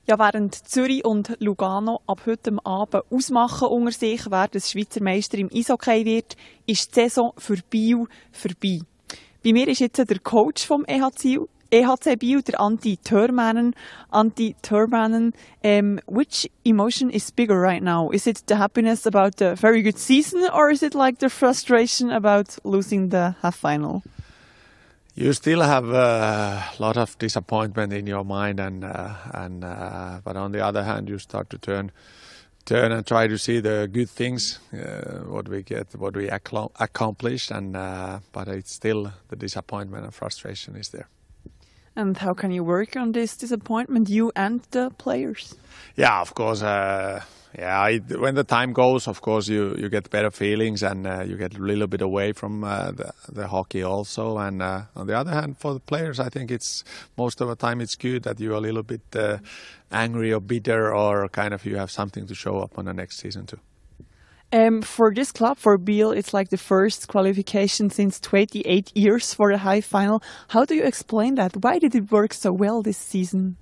Ja, während Zürich und Lugano ab heute Abend ausmachen unter sich, wer das Schweizer Meister im Eishockey wird, ist die Saison für Biel vorbei. Bei mir ist jetzt der Coach vom EHC Biel, der Antti Thörmänen. Antti Thörmänen, which emotion is bigger right now? Is it the happiness about the very good season, or is it like the frustration about losing the half final? You still have a lot of disappointment in your mind, but on the other hand, you start to turn and try to see the good things, what we accomplished, but it's still the disappointment and frustration is there. And how can you work on this disappointment, you and the players? Yeah, of course. When the time goes, of course, you get better feelings and you get a little bit away from the hockey also. And on the other hand, for the players, I think it's most of the time it's good that you're a little bit angry or bitter, or kind of you have something to show up on the next season too. For this club, for Biel, it's like the first qualification since 28 years for the high final. How do you explain that? Why did it work so well this season?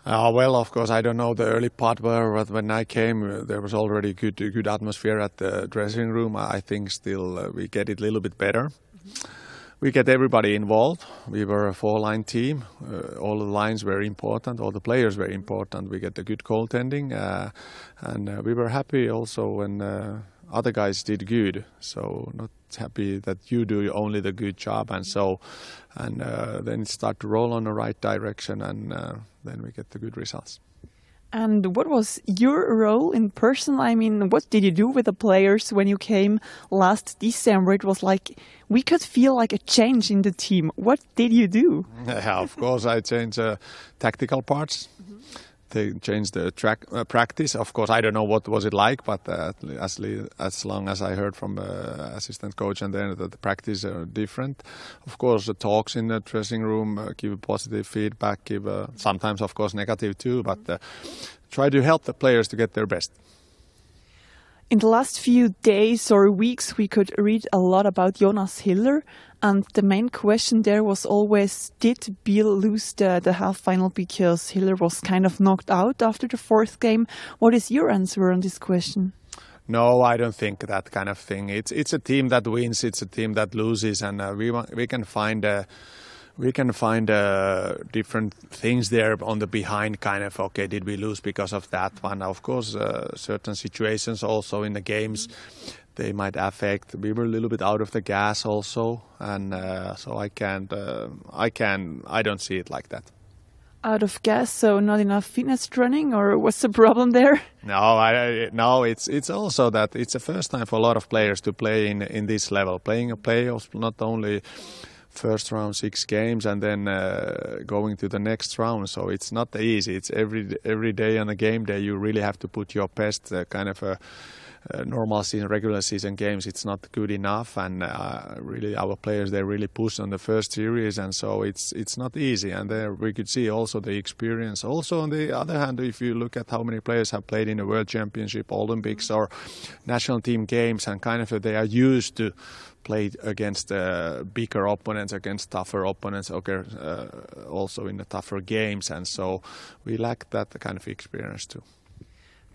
Well, of course, I don't know the early part, but when I came, there was already good atmosphere at the dressing room. I think still we get it a little bit better. We get everybody involved. We were a 4-line team. All the lines were important. All the players were important. We get the good goaltending, and we were happy also when other guys did good. So not happy that you do only the good job, and then it start to roll on the right direction, and then we get the good results. And what was your role in person? I mean, what did you do with the players when you came last December? It was like we could feel like a change in the team. What did you do? Yeah, of course, I changed tactical parts. They changed the practice. Of course, I don't know what was it like, but as long as I heard from the assistant coach and then that the practice are different. Of course, the talks in the dressing room give positive feedback, give sometimes, of course, negative too, but try to help the players to get their best. In the last few days or weeks, we could read a lot about Jonas Hiller, and the main question there was always, did Biel lose the half-final because Hiller was kind of knocked out after the fourth game? What is your answer on this question? No, I don't think that kind of thing. It's a team that wins, it's a team that loses, and we can find different things there on the behind, kind of, okay, did we lose because of that one? Of course, certain situations also in the games, they might affect. We were a little bit out of the gas also, and so I don't see it like that. Out of gas, so not enough fitness training, or what's the problem there? No, it's also that it's the first time for a lot of players to play in this level, playing a playoffs, not only first round 6 games and then going to the next round. So it's not easy. It's every day on a game day you really have to put your best. Kind of a normal season, regular season games, it's not good enough, and really our players, they really push on the first series, and so it's not easy. And there we could see also the experience. Also on the other hand, if you look at how many players have played in the World Championship, Olympics or national team games, and kind of they are used to play against bigger opponents, against tougher opponents, also in the tougher games, and so we lack that kind of experience too.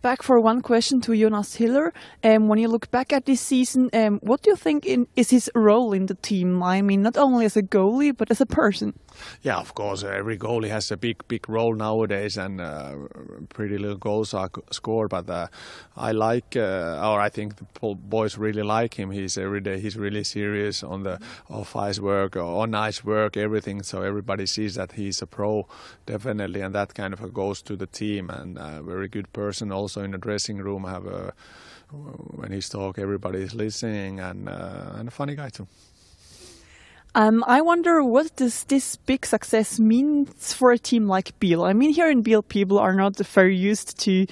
Back for one question to Jonas Hiller. When you look back at this season, what do you think is his role in the team? I mean, not only as a goalie, but as a person. Yeah, of course, every goalie has a big role nowadays, and pretty little goals are scored. But I think the boys really like him. He's really serious on the off-ice work, on ice work, everything. So everybody sees that he's a pro, definitely, and that kind of goes to the team. And a very good person also in the dressing room. When he's talk, everybody is listening, and a funny guy too. I wonder what does this big success mean for a team like Biel? I mean, here in Biel, people are not very used to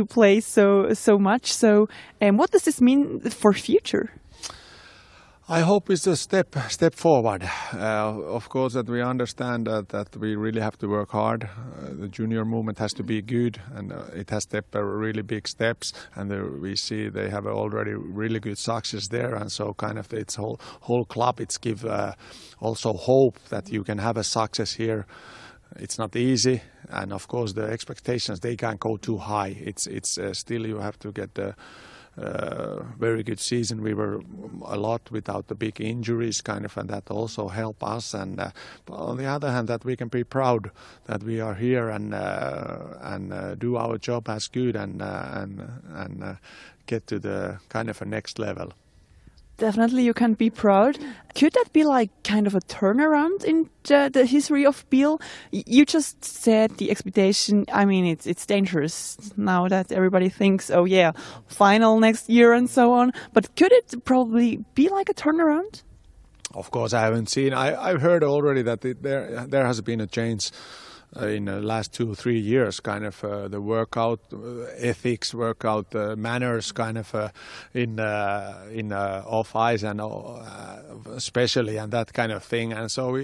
play so much. So, what does this mean for future? I hope it's a step forward. Of course, that we understand that we really have to work hard. The junior movement has to be good, and it has really big steps. And we see they have already really good success there, and so kind of its whole club. It's give also hope that you can have a success here it's not easy, and of course the expectations, they can't go too high. It's still you have to get the very good season. We were a lot without the big injuries, kind of, and that also helped us. And but on the other hand, that we can be proud that we are here and do our job as good and get to the kind of a next level. Definitely, you can be proud. Could that be like kind of a turnaround in the history of Biel? You just said the expectation. I mean, it's dangerous now that everybody thinks, oh yeah, final next year and so on. But could it probably be like a turnaround? Of course, I haven't seen. I've heard already that there has been a change in the last 2 or 3 years, kind of the workout ethics, workout manners, kind of in off ice and especially, and that kind of thing. And so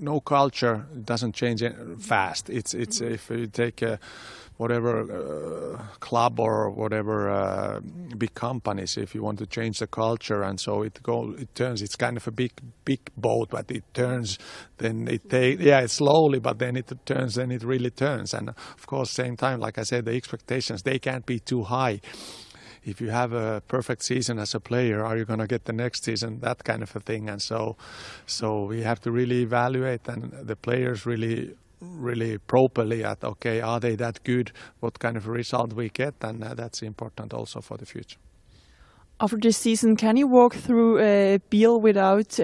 no culture doesn't change fast. It's if you take whatever club or whatever big companies, if you want to change the culture, and so it turns. It's kind of a big boat, but it turns. Then it's slowly, but then it turns. Then it really turns. And of course, same time, like I said, the expectations, they can't be too high. If you have a perfect season as a player, are you going to get the next season? That kind of a thing. And so we have to really evaluate, and the players really properly at, okay, are they that good? What kind of result we get? And that's important also for the future. After this season, can you walk through Biel without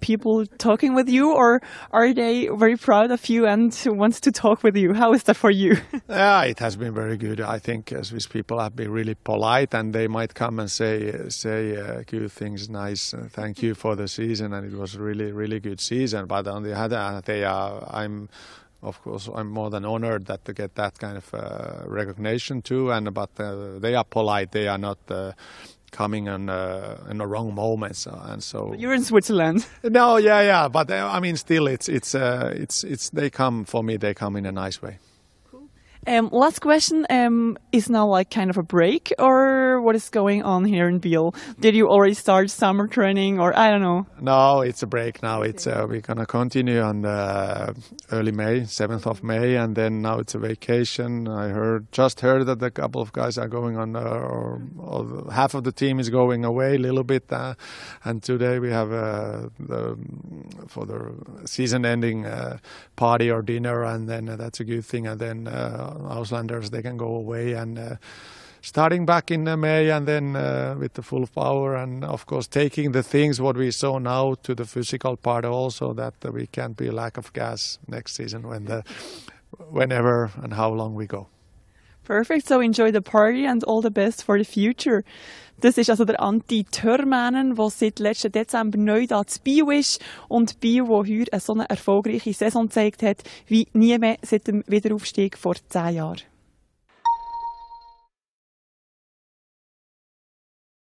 people talking with you, or are they very proud of you and want to talk with you? How is that for you? Yeah, it has been very good. I think Swiss people have been really polite, and they might come and say good things, nice, thank you for the season, and it was really good season. But on the other hand, I'm more than honored that to get that kind of recognition too. But they are polite. They are not coming in the wrong moments, and so. But you're in Switzerland. No, yeah. But I mean, still, it's they come for me. They come in a nice way. Last question, is now like kind of a break, or what is going on here in Biel? Did you already start summer training, or I don't know? No, it's a break now. It's we're gonna continue on early May, 7th of May, and then now it's a vacation. I just heard that a couple of guys are going on, or half of the team is going away a little bit, and today we have for the season-ending party or dinner, and then that's a good thing, and then. Auslanders, they can go away, and starting back in May, and then with the full power, and of course taking the things what we saw now to the physical part also, that we can't be lack of gas next season whenever and how long we go. Perfect, so enjoy the party and all the best for the future. Das ist also der Antti Thörmänen, der seit letzten Dezember neu da zu Biel ist und Biel, wo heuer eine so eine erfolgreiche Saison gezeigt hat, wie nie mehr seit dem Wiederaufstieg vor 10 Jahren.